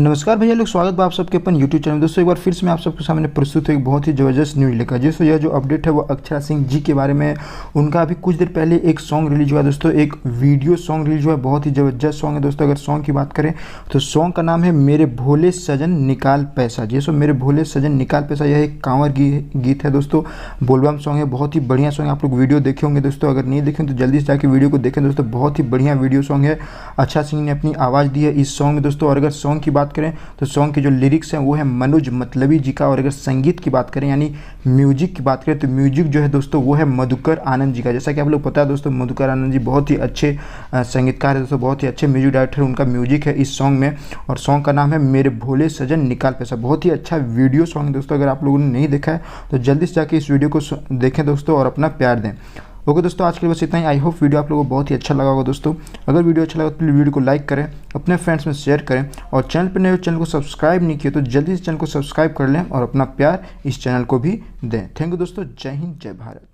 नमस्कार भैया लोग, स्वागत है आप सबके अपन यूट्यूब चैनल। दोस्तों एक बार फिर से मैं आप सबके सामने प्रस्तुत हूँ एक बहुत ही ज़बरदस्त न्यूज़ लेकर। दोस्तों यह जो अपडेट है वो अक्षरा सिंह जी के बारे में। उनका अभी कुछ देर पहले एक सॉन्ग रिलीज हुआ दोस्तों, एक वीडियो सॉन्ग रिलीज हुआ, बहुत ही ज़बरदस्त सॉन्ग है दोस्तों। अगर सॉन्ग की बात करें तो सॉन्ग का नाम है मेरे भोले सजन निकाल पैसा। जी सो मेरे भोले सजन निकाल पैसा, यह एक कांवर गीत है दोस्तों, बोलबम सॉन्ग है, बहुत ही बढ़िया सॉन्ग है। आप लोग वीडियो देखे होंगे दोस्तों, अगर नहीं देखें तो जल्दी से जाकर वीडियो को देखें दोस्तों, बहुत ही बढ़िया वीडियो सॉन्ग है। अक्षरा सिंह ने अपनी आवाज़ दी है इस सॉन्ग में दोस्तों। और अगर सॉन्ग की बात करें तो सॉन्ग के जो लिरिक्स हैं वो है मनोज मतलबी जी का। और अगर संगीत की बात करें यानी म्यूजिक की बात करें तो म्यूजिक जो है दोस्तों वो है मधुकर आनंद जी का। जैसा कि आप लोग पता है दोस्तों, मधुकर आनंद जी बहुत ही अच्छे संगीतकार है दोस्तों, बहुत ही अच्छे म्यूजिक डायरेक्टर, उनका म्यूजिक है इस सॉन्ग में। और सॉन्ग का नाम है मेरे भोले सजन निकाल पैसा। बहुत ही अच्छा वीडियो सॉन्ग है दोस्तों। अगर आप लोगों ने नहीं देखा है तो जल्दी से जाके इस वीडियो को देखें दोस्तों और अपना प्यार दें। ओके दोस्तों, आज के लिए बस इतना ही। आई होप वीडियो आप लोगों को बहुत ही अच्छा लगा होगा दोस्तों। अगर वीडियो अच्छा लगा तो प्लीज़ वीडियो को लाइक करें, अपने फ्रेंड्स में शेयर करें, और चैनल पर नए चैनल को सब्सक्राइब नहीं किया तो जल्दी से चैनल को सब्सक्राइब कर लें और अपना प्यार इस चैनल को भी दें। थैंक यू दोस्तों, जय हिंद, जय भारत।